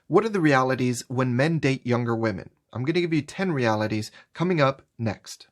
What are the realities when men date younger women? I'm going to give you 10 realities coming up next.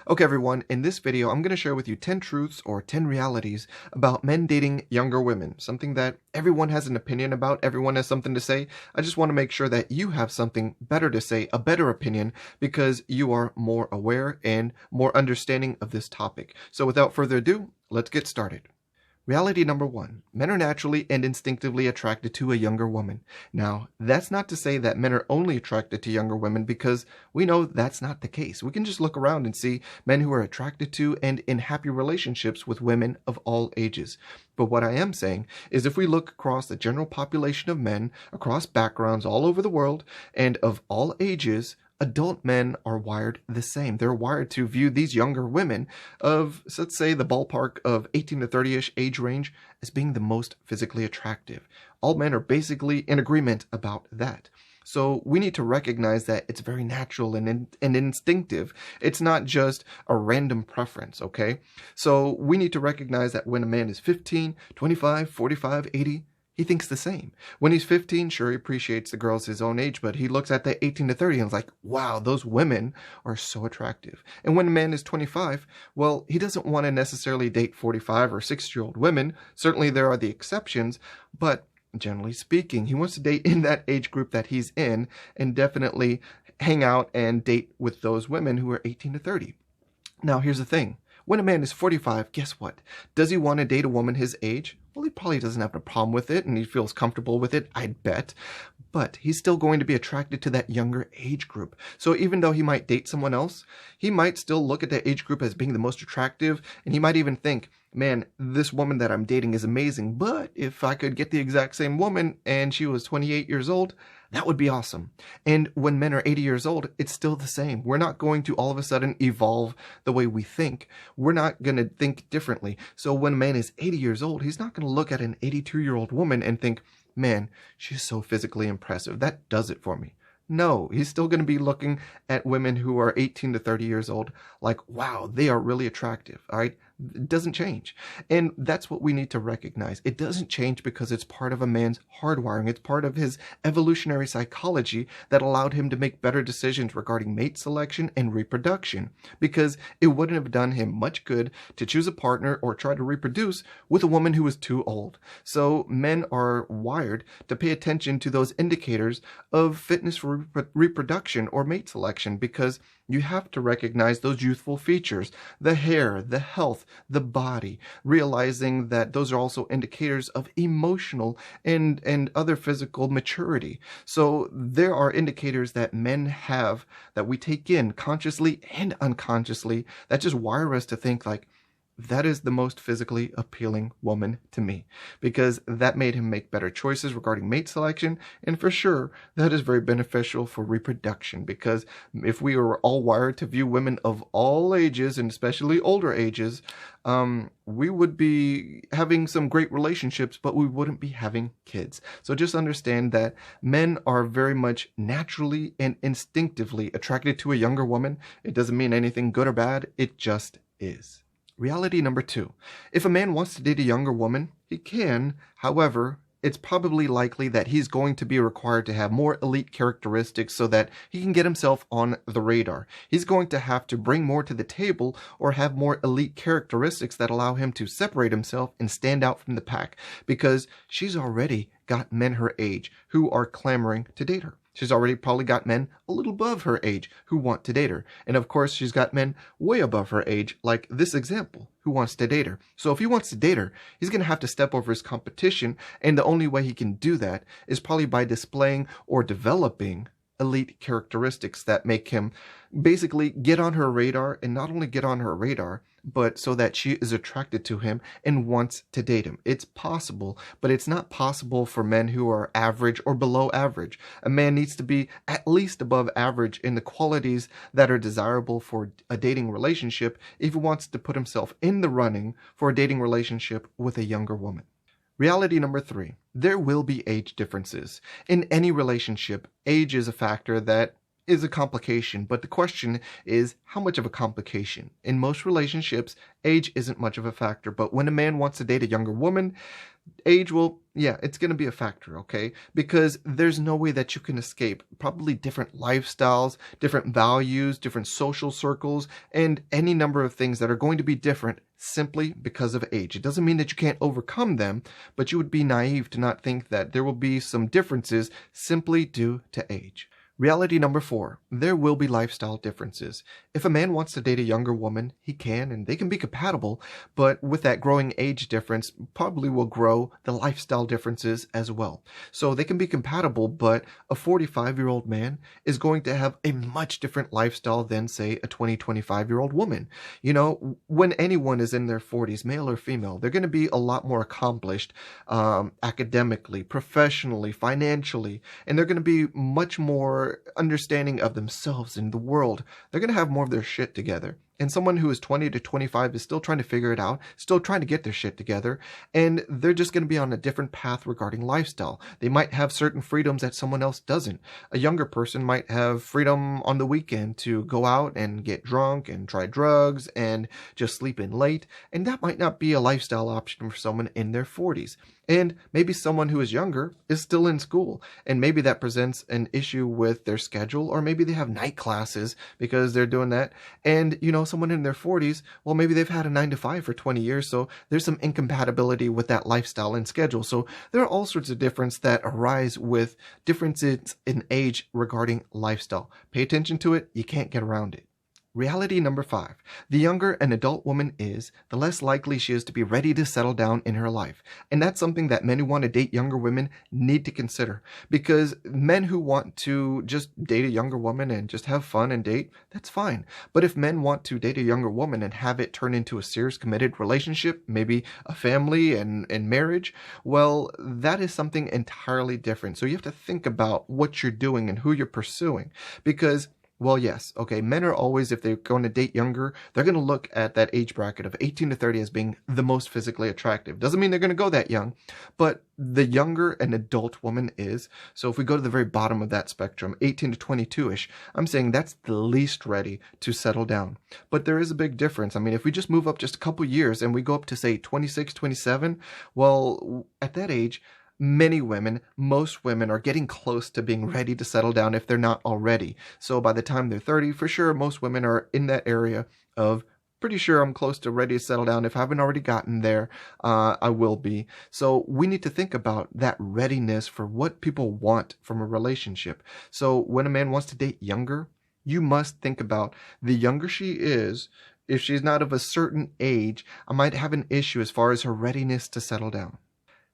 Okay everyone, in this video I'm going to share with you 10 truths or 10 realities about men dating younger women. Something that everyone has an opinion about, everyone has something to say. I just want to make sure that you have something better to say, a better opinion, because you are more aware and more understanding of this topic. So without further ado, let's get started. Reality number 1. Men are naturally and instinctively attracted to a younger woman. Now, that's not to say that men are only attracted to younger women, because we know that's not the case. We can just look around and see men who are attracted to and in happy relationships with women of all ages. But what I am saying is if we look across the general population of men, across backgrounds all over the world, and of all ages, adult men are wired the same. They're wired to view these younger women of, let's say, the ballpark of 18 to 30-ish age range as being the most physically attractive. All men are basically in agreement about that. So we need to recognize that it's very natural and instinctive. It's not just a random preference, okay? So we need to recognize that when a man is 15, 25, 45, 80, he thinks the same. When he's 15, sure, he appreciates the girls his own age, but he looks at the 18 to 30 and is like, wow, those women are so attractive. And when a man is 25, well, he doesn't want to necessarily date 45 or 60-year-old women. Certainly there are the exceptions, but generally speaking, he wants to date in that age group that he's in and definitely hang out and date with those women who are 18 to 30. Now, here's the thing. When a man is 45, guess what? Does he want to date a woman his age? Well, he probably doesn't have a problem with it, and he feels comfortable with it, I'd bet. But he's still going to be attracted to that younger age group. So even though he might date someone else, he might still look at that age group as being the most attractive, and he might even think, man, this woman that I'm dating is amazing, but if I could get the exact same woman and she was 28 years old, that would be awesome. And when men are 80 years old, it's still the same. We're not going to all of a sudden evolve the way we think. We're not going to think differently. So when a man is 80 years old, he's not going to look at an 82-year-old woman and think, man, she's so physically impressive. That does it for me. No, he's still going to be looking at women who are 18 to 30 years old like, wow, they are really attractive, all right? It doesn't change. And that's what we need to recognize. It doesn't change because it's part of a man's hardwiring. It's part of his evolutionary psychology that allowed him to make better decisions regarding mate selection and reproduction, because it wouldn't have done him much good to choose a partner or try to reproduce with a woman who was too old. So men are wired to pay attention to those indicators of fitness for reproduction or mate selection, because you have to recognize those youthful features, the hair, the health, the body, realizing that those are also indicators of emotional and other physical maturity. So there are indicators that men have that we take in consciously and unconsciously that just wire us to think like, that is the most physically appealing woman to me, because that made him make better choices regarding mate selection. And for sure, that is very beneficial for reproduction, because if we were all wired to view women of all ages, and especially older ages, we would be having some great relationships, but we wouldn't be having kids. So just understand that men are very much naturally and instinctively attracted to a younger woman. It doesn't mean anything good or bad. It just is. Reality number 2. If a man wants to date a younger woman, he can. However, it's probably likely that he's going to be required to have more elite characteristics so that he can get himself on the radar. He's going to have to bring more to the table or have more elite characteristics that allow him to separate himself and stand out from the pack, because she's already got men her age who are clamoring to date her. She's already probably got men a little above her age who want to date her. And of course, she's got men way above her age, like this example, who wants to date her. So if he wants to date her, he's going to have to step over his competition. And the only way he can do that is probably by displaying or developing elite characteristics that make him basically get on her radar, and not only get on her radar, but so that she is attracted to him and wants to date him. It's possible, but it's not possible for men who are average or below average. A man needs to be at least above average in the qualities that are desirable for a dating relationship if he wants to put himself in the running for a dating relationship with a younger woman. Reality number 3. There will be age differences. In any relationship, age is a factor that is a complication, but the question is how much of a complication? In most relationships, age isn't much of a factor, but when a man wants to date a younger woman, age will, yeah, it's going to be a factor, okay? Because there's no way that you can escape probably different lifestyles, different values, different social circles, and any number of things that are going to be different simply because of age. It doesn't mean that you can't overcome them, but you would be naive to not think that there will be some differences simply due to age. Reality number 4, there will be lifestyle differences. If a man wants to date a younger woman, he can, and they can be compatible, but with that growing age difference, probably will grow the lifestyle differences as well. So they can be compatible, but a 45-year-old man is going to have a much different lifestyle than, say, a 25-year-old woman. You know, when anyone is in their 40s, male or female, they're going to be a lot more accomplished academically, professionally, financially, and they're going to be much more understanding of themselves and the world. They're going to have more of their shit together. And someone who is 20 to 25 is still trying to figure it out, still trying to get their shit together, and they're just going to be on a different path regarding lifestyle. They might have certain freedoms that someone else doesn't. A younger person might have freedom on the weekend to go out and get drunk and try drugs and just sleep in late, and that might not be a lifestyle option for someone in their 40s. And maybe someone who is younger is still in school, and maybe that presents an issue with their schedule, or maybe they have night classes because they're doing that. And, you know, someone in their 40s, well, maybe they've had a 9 to 5 for 20 years, so there's some incompatibility with that lifestyle and schedule. So there are all sorts of differences that arise with differences in age regarding lifestyle. Pay attention to it, you can't get around it. Reality number 5. The younger an adult woman is, the less likely she is to be ready to settle down in her life. And that's something that men who want to date younger women need to consider. Because men who want to just date a younger woman and just have fun and date, that's fine. But if men want to date a younger woman and have it turn into a serious committed relationship, maybe a family and marriage, well, that is something entirely different. So you have to think about what you're doing and who you're pursuing. Because well, yes. Okay. Men are always, if they're going to date younger, they're going to look at that age bracket of 18 to 30 as being the most physically attractive. Doesn't mean they're going to go that young, but the younger an adult woman is. So if we go to the very bottom of that spectrum, 18 to 22-ish, I'm saying that's the least ready to settle down. But there is a big difference. I mean, if we just move up just a couple years and we go up to, say, 26, 27, well, at that age, many women, most women are getting close to being ready to settle down if they're not already. So by the time they're 30, for sure, most women are in that area of pretty sure I'm close to ready to settle down. If I haven't already gotten there, I will be. So we need to think about that readiness for what people want from a relationship. So when a man wants to date younger, you must think about the younger she is, if she's not of a certain age, I might have an issue as far as her readiness to settle down.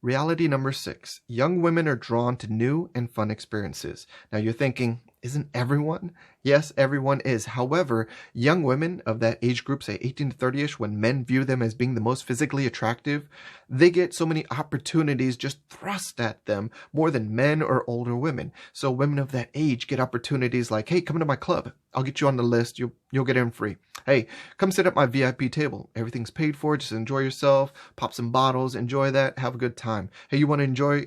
Reality number 6. Young women are drawn to new and fun experiences. Now you're thinking, isn't everyone? Yes, everyone is. However, young women of that age group, say 18 to 30-ish, when men view them as being the most physically attractive, they get so many opportunities just thrust at them more than men or older women. So women of that age get opportunities like, hey, come to my club. I'll get you on the list. You'll get in free. Hey, come sit at my VIP table. Everything's paid for. Just enjoy yourself. Pop some bottles. Enjoy that. Have a good time. Hey, you want to enjoy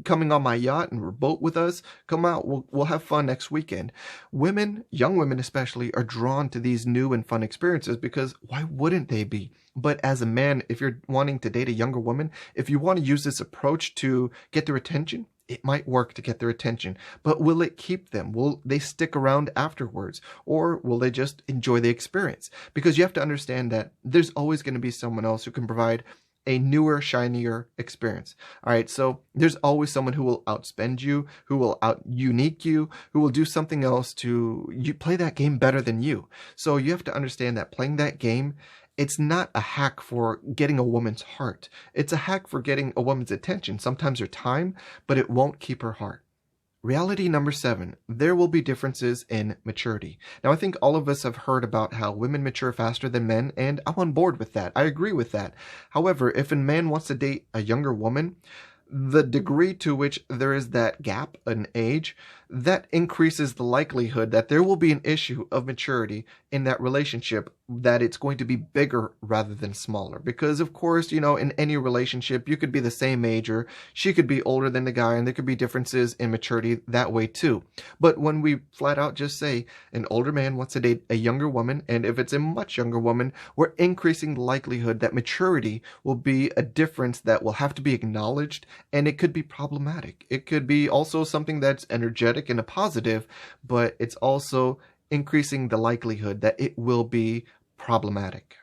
coming on my yacht and boat with us? Come out. We'll have fun next weekend. Women, young women especially, are drawn to these new and fun experiences because why wouldn't they be? But as a man, if you're wanting to date a younger woman, if you want to use this approach to get their attention, it might work to get their attention, but will it keep them? Will they stick around afterwards? Or will they just enjoy the experience? Because you have to understand that there's always going to be someone else who can provide a newer, shinier experience. All right, so there's always someone who will outspend you, who will out-unique you, who will do something else to you play that game better than you. So you have to understand that playing that game, it's not a hack for getting a woman's heart. It's a hack for getting a woman's attention, sometimes her time, but it won't keep her heart. Reality number 7, there will be differences in maturity. Now, I think all of us have heard about how women mature faster than men, and I'm on board with that. I agree with that. However, if a man wants to date a younger woman, the degree to which there is that gap in age, that increases the likelihood that there will be an issue of maturity in that relationship that it's going to be bigger rather than smaller. Because, of course, in any relationship, you could be the same age or she could be older than the guy, and there could be differences in maturity that way too. But when we flat out just say an older man wants to date a younger woman, and if it's a much younger woman, we're increasing the likelihood that maturity will be a difference that will have to be acknowledged, and it could be problematic. It could be also something that's energetic and a positive, but it's also increasing the likelihood that it will be problematic.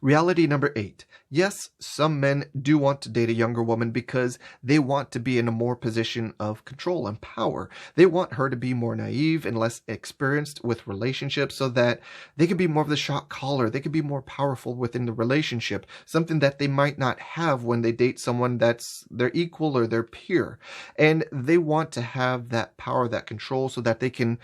Reality number 8. Yes, some men do want to date a younger woman because they want to be in a more position of control and power. They want her to be more naive and less experienced with relationships so that they can be more of the shot caller. They can be more powerful within the relationship, something that they might not have when they date someone that's their equal or their peer. And they want to have that power, that control, so that they can,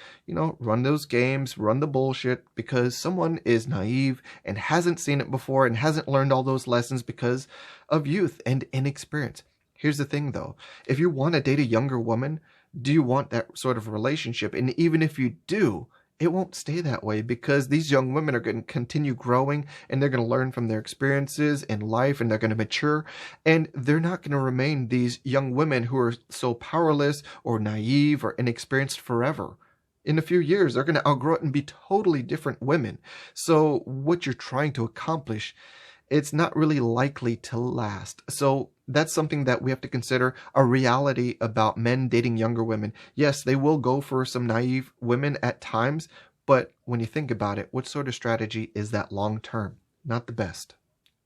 run those games, run the bullshit, because someone is naive and hasn't seen it before and hasn't learned all those lessons because of youth and inexperience. Here's the thing though, if you want to date a younger woman, do you want that sort of relationship? And even if you do, it won't stay that way, because these young women are going to continue growing and they're going to learn from their experiences in life, and they're going to mature, and they're not going to remain these young women who are so powerless or naive or inexperienced forever. In a few years, they're going to outgrow it and be totally different women. So what you're trying to accomplish, it's not really likely to last. So that's something that we have to consider, a reality about men dating younger women. Yes, they will go for some naive women at times, but when you think about it, what sort of strategy is that long term? Not the best.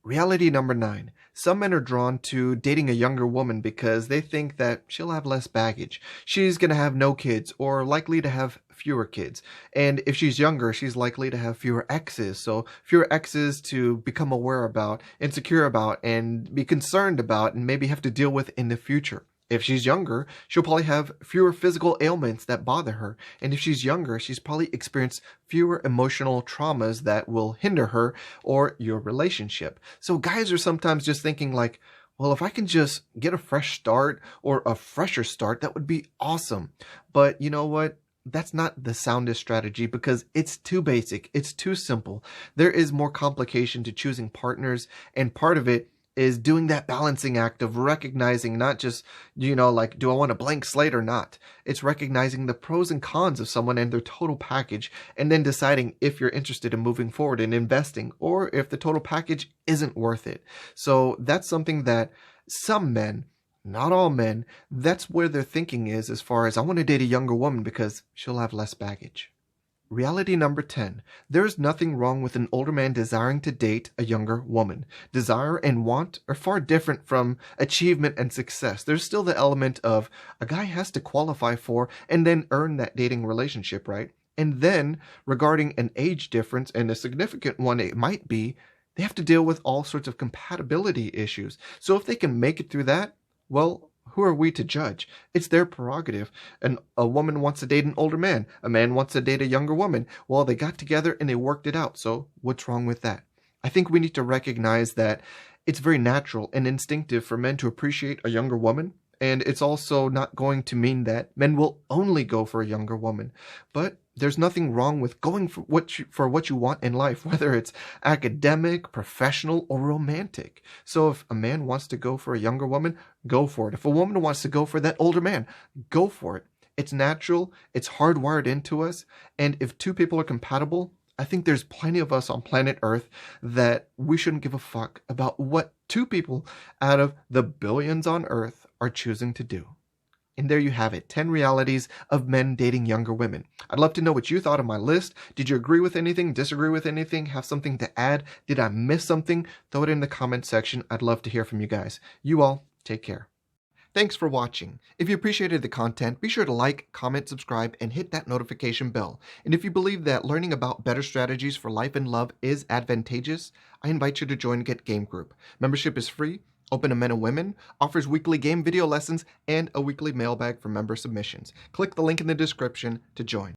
Reality number 9. Some men are drawn to dating a younger woman because they think that she'll have less baggage. She's going to have no kids, or likely to have fewer kids. And if she's younger, she's likely to have fewer exes. So fewer exes to become aware about, insecure about, and be concerned about, and maybe have to deal with in the future. If she's younger, she'll probably have fewer physical ailments that bother her. And if she's younger, she's probably experienced fewer emotional traumas that will hinder her or your relationship. So guys are sometimes just thinking like, well, if I can just get a fresh start or a fresher start, that would be awesome. But you know what? That's not the soundest strategy, because it's too basic. It's too simple. There is more complication to choosing partners, and part of it is doing that balancing act of recognizing not just, like, do I want a blank slate or not? It's recognizing the pros and cons of someone and their total package, and then deciding if you're interested in moving forward and investing, or if the total package isn't worth it. So that's something that some men, not all men, that's where their thinking is as far as, I want to date a younger woman because she'll have less baggage. Reality number 10. There is nothing wrong with an older man desiring to date a younger woman. Desire and want are far different from achievement and success. There's still the element of a guy has to qualify for and then earn that dating relationship, right? And then, regarding an age difference, and a significant one it might be, they have to deal with all sorts of compatibility issues. So if they can make it through that, well, who are we to judge? It's their prerogative. And a woman wants to date an older man. A man wants to date a younger woman. Well, they got together and they worked it out. So what's wrong with that? I think we need to recognize that it's very natural and instinctive for men to appreciate a younger woman. And it's also not going to mean that men will only go for a younger woman. But there's nothing wrong with going for what you want in life, whether it's academic, professional, or romantic. So if a man wants to go for a younger woman, go for it. If a woman wants to go for that older man, go for it. It's natural. It's hardwired into us. And if two people are compatible, I think there's plenty of us on planet Earth that we shouldn't give a fuck about what two people out of the billions on Earth are choosing to do. And there you have it, 10 realities of men dating younger women. I'd love to know what you thought of my list. Did you agree with anything, disagree with anything, have something to add? Did I miss something? Throw it in the comment section. I'd love to hear from you guys. You all, take care. Thanks for watching. If you appreciated the content, be sure to like, comment, subscribe, and hit that notification bell. And if you believe that learning about better strategies for life and love is advantageous, I invite you to join Get Game Group. Membership is free, open to men and women, offers weekly game video lessons, and a weekly mailbag for member submissions. Click the link in the description to join.